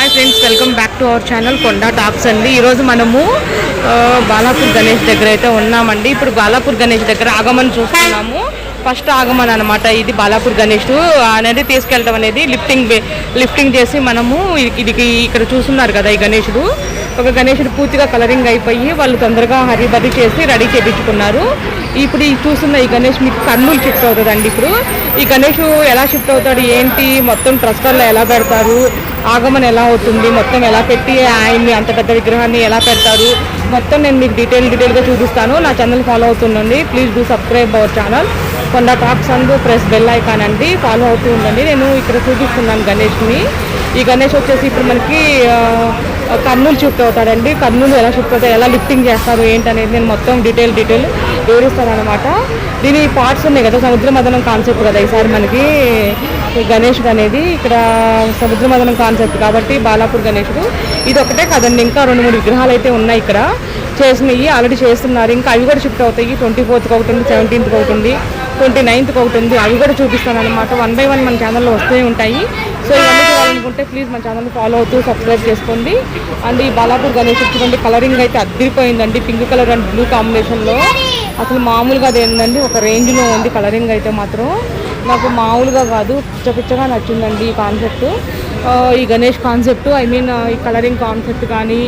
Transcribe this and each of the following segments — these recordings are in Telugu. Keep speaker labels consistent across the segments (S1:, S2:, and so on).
S1: Hi friends, welcome back to our channel Konda talks అండి. ఈరోజు మనము బాలాపూర్ గణేష్ దగ్గర అయితే ఉన్నామండి. ఇప్పుడు బాలాపూర్ గణేష్ దగ్గర ఆగమని చూస్తున్నాము. ఫస్ట్ ఆగమన్ అనమాట ఇది. బాలాపూర్ గణేష్ అనేది తీసుకెళ్ళడం అనేది లిఫ్టింగ్ చేసి మనము ఇది ఇక్కడ చూస్తున్నారు కదా. ఈ గణేశుడు ఒక గణేశుడు పూర్తిగా కలరింగ్ అయిపోయి వాళ్ళు తొందరగా హరిబరి చేసి రెడీ చేయించుకున్నారు. ఇప్పుడు ఈ చూస్తున్న ఈ గణేష్ మీకు కర్నూలు షిఫ్ట్ అవుతుందండి. ఇప్పుడు ఈ గణేష్ ఎలా షిఫ్ట్ అవుతాడు ఏంటి, మొత్తం ట్రస్టర్లో ఎలా పెడతారు, ఆగమన్ ఎలా అవుతుంది, మొత్తం ఎలా పెట్టి ఆయన్ని అంత పెద్ద విగ్రహాన్ని ఎలా పెడతారు, మొత్తం నేను మీకు డీటెయిల్గా చూపిస్తాను. నా ఛానల్ ఫాలో అవుతుండండి. Please do subscribe our channel Konda talks and press bell icon అండి. ఫాలో అవుతూ ఉండండి. నేను ఇక్కడ చూపిస్తున్నాను గణేష్ని. ఈ గణేష్ వచ్చేసి ఇప్పుడు మనకి కర్నూలు షిఫ్ట్ అవుతాడండి. కర్నూలు ఎలా షిఫ్ట్ అవుతాడు, ఎలా లిఫ్టింగ్ చేస్తారు ఏంటనేది నేను మొత్తం డీటెయిల్ వివరిస్తాను అనమాట. దీని పార్ట్స్ ఉన్నాయి కదా, సముద్ర మదనం కాన్సెప్ట్ కదా ఈసారి మనకి గణేష్ అనేది. ఇక్కడ సముద్ర మదనం కాన్సెప్ట్ కాబట్టి బాలాపూర్ గణేశుడు ఇది ఒకటే కదండి, ఇంకా 2-3 విగ్రహాలు అయితే ఉన్నాయి ఇక్కడ చేసినవి, ఆల్రెడీ చేస్తున్నారు. ఇంకా అవి కూడా షిఫ్ట్ అవుతాయి. 24th ఒకటి ఉంది, 17th ఒకటి ఉంది, 29th ఒకటి ఉంది. అవి కూడా చూపిస్తాను అనమాట. 1 by 1 మన ఛానల్లో వస్తూనే ఉంటాయి. సో ఇవన్నీ చూడాలనుకుంటే ప్లీజ్ మన ఛానల్ని ఫాలో అవుతూ సబ్స్క్రైబ్ చేసుకోండి. అండ్ ఈ బాలాపూర్ గణేష్ చూడండి, కలరింగ్ అయితే అద్దరిపోయిందండి. పింక్ కలర్ అండ్ బ్లూ కాంబినేషన్లో అసలు మామూలుగా అదేందండి, ఒక రేంజ్లో ఉంది కలరింగ్ అయితే మాత్రం. నాకు మామూలుగా కాదు, పిచ్చగా నచ్చిందండి ఈ కాన్సెప్ట్, ఈ గణేష్ కాన్సెప్ట్. ఐ మీన్ ఈ కలరింగ్ కాన్సెప్ట్ కానీ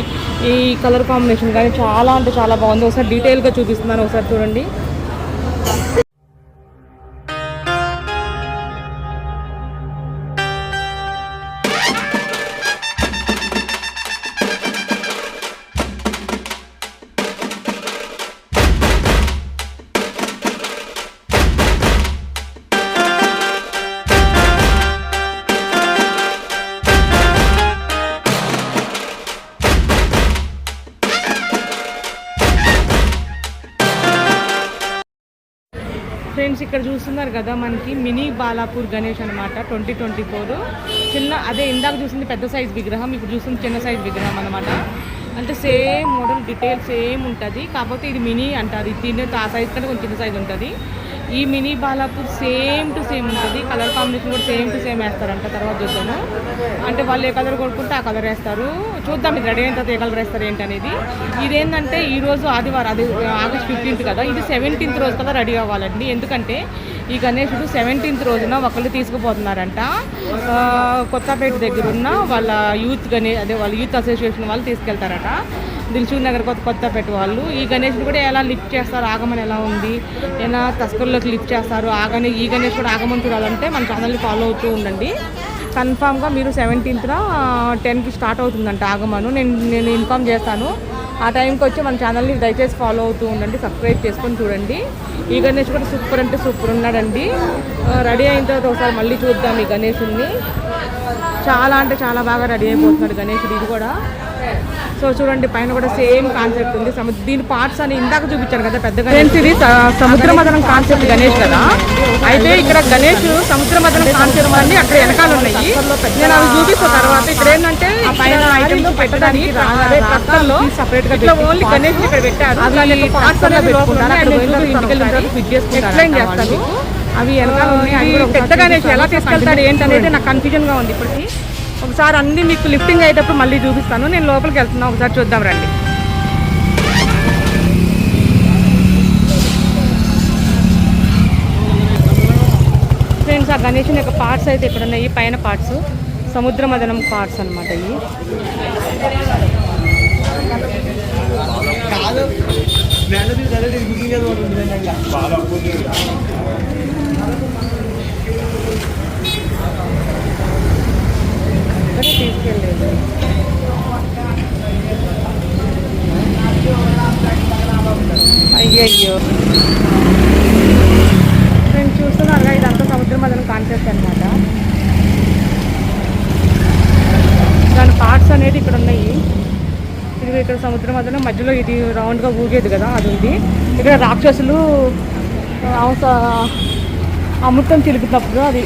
S1: ఈ కలర్ కాంబినేషన్ కానీ చాలా అంటే చాలా బాగుంది. ఒకసారి డీటెయిల్గా చూపిస్తున్నాను, ఒకసారి చూడండి. ఫ్రెండ్స్ ఇక్కడ చూస్తున్నారు కదా, మనకి మినీ బాలాపూర్ గణేష్ అనమాట 2024. చిన్న అదే ఇందాక చూసింది పెద్ద సైజ్ విగ్రహం, ఇప్పుడు చూస్తుంది చిన్న సైజ్ విగ్రహం అనమాట. అంటే సేమ్ మోడల్ డీటెయిల్ సేమ్ ఉంటుంది, కాకపోతే ఇది మినీ అంటారు. దీని ఆ సైజ్ కంటే కొంచెం చిన్న సైజ్ ఉంటుంది. ఈ mini Balapur same to same ఉంటుంది. కలర్ కాంబినేషన్ కూడా సేమ్ టు సేమ్ వేస్తారంట. తర్వాత చూద్దాము, అంటే వాళ్ళు ఏ కలర్ కొనుక్కుంటే ఆ కలర్ వేస్తారు. చూద్దాం ఇది రెడీ అయిన తర్వాత ఏ కలర్ వేస్తారు ఏంటనేది. ఇదేంటంటే ఈరోజు ఆదివారం, అది August 15th కదా, ఇది 17th రోజు కదా రెడీ అవ్వాలండి. ఎందుకంటే ఈ గణేశుడు 17th రోజున ఒకళ్ళు తీసుకుపోతున్నారంట. కొత్తపేట దగ్గర ఉన్న వాళ్ళ వాళ్ళ యూత్ అసోసియేషన్ వాళ్ళు తీసుకెళ్తారట. దిల్సుఖ్ నగర్ కొత్తపేట వాళ్ళు. ఈ గణేశుడు కూడా ఎలా లిఫ్ట్ చేస్తారు, ఆగమన్ ఎలా ఉంది, ఎలా తస్కర్లోకి లిఫ్ట్ చేస్తారు, ఈ గణేష్ కూడా ఆగమన్ చూడాలంటే మన ఛానల్ని ఫాలో అవుతూ ఉండండి. కన్ఫామ్గా మీరు 17th 10కి స్టార్ట్ అవుతుందంట ఆగమను. నేను ఇన్ఫామ్ చేస్తాను. ఆ టైంకి వచ్చి మన ఛానల్ని దయచేసి ఫాలో అవుతూ ఉండండి, సబ్స్క్రైబ్ చేసుకొని చూడండి. ఈ గణేష్ కూడా సూపర్ అంటే సూపర్ ఉన్నాడండి. రెడీ అయిన తర్వాత ఒకసారి మళ్ళీ చూద్దాం ఈ గణేషుడిని. చాలా అంటే చాలా బాగా రెడీ అయిపోతున్నాడు గణేషుడు. ఇది కూడా సో చూడండి, పైన కూడా సేమ్ కాన్సెప్ట్ ఉంది. దీని పార్ట్స్ అని ఇందాక చూపించారు కదా పెద్ద గణేష్. ఇది సముద్ర మదనం కాన్సెప్ట్ గణేష్ కదా. అయితే ఇక్కడ గణేష్ సముద్ర మదనం కాన్సెప్ట్ అన్ని అక్కడ వెనకాల ఉన్నాయి. నేను అవి చూపిస్తాను తర్వాత. ఇక్కడ ఏంటంటే పైన ఐటమ్స్ పెట్టడానికి సపరేట్ గా ఓన్లీ గణేష్ ఇక్కడ పెట్టారు. ఎక్స్ప్లెయిన్ చేస్తాను. అవి వెనకాల ఉన్నాయి. పెద్ద గణేష్ ఎలా తీసుకెళ్తాడు ఏంటనేది నాకు కన్ఫ్యూజన్ గా ఉంది. ఇప్పటికి ఒకసారి అన్నీ మీకు లిఫ్టింగ్ అయ్యేటప్పుడు మళ్ళీ చూపిస్తాను. నేను లోపలికి వెళ్తున్నా, ఒకసారి చూద్దాం రండి. ఫ్రెండ్స్, ఆ గణేషుని యొక్క పార్ట్స్ అయితే ఇక్కడ ఉన్నాయి. పైన పార్ట్స్ సముద్ర మదనం పార్ట్స్ అనమాట. ఇవి తీసుకెళ్ళలేదు. అయ్యయ్యో నేను చూస్తున్నారుగా, ఇదంతా సముద్ర మదనం కాన్సెప్ట్ అనమాట. దాని పార్ట్స్ అనేది ఇక్కడ ఉన్నాయి. ఇది ఇక్కడ సముద్ర మదనం మధ్యలో ఇది రౌండ్గా ఊగేది కదా, అది ఉంది. ఇక్కడ రాక్షసులు అమృతం చిలుకుతున్నప్పుడు అది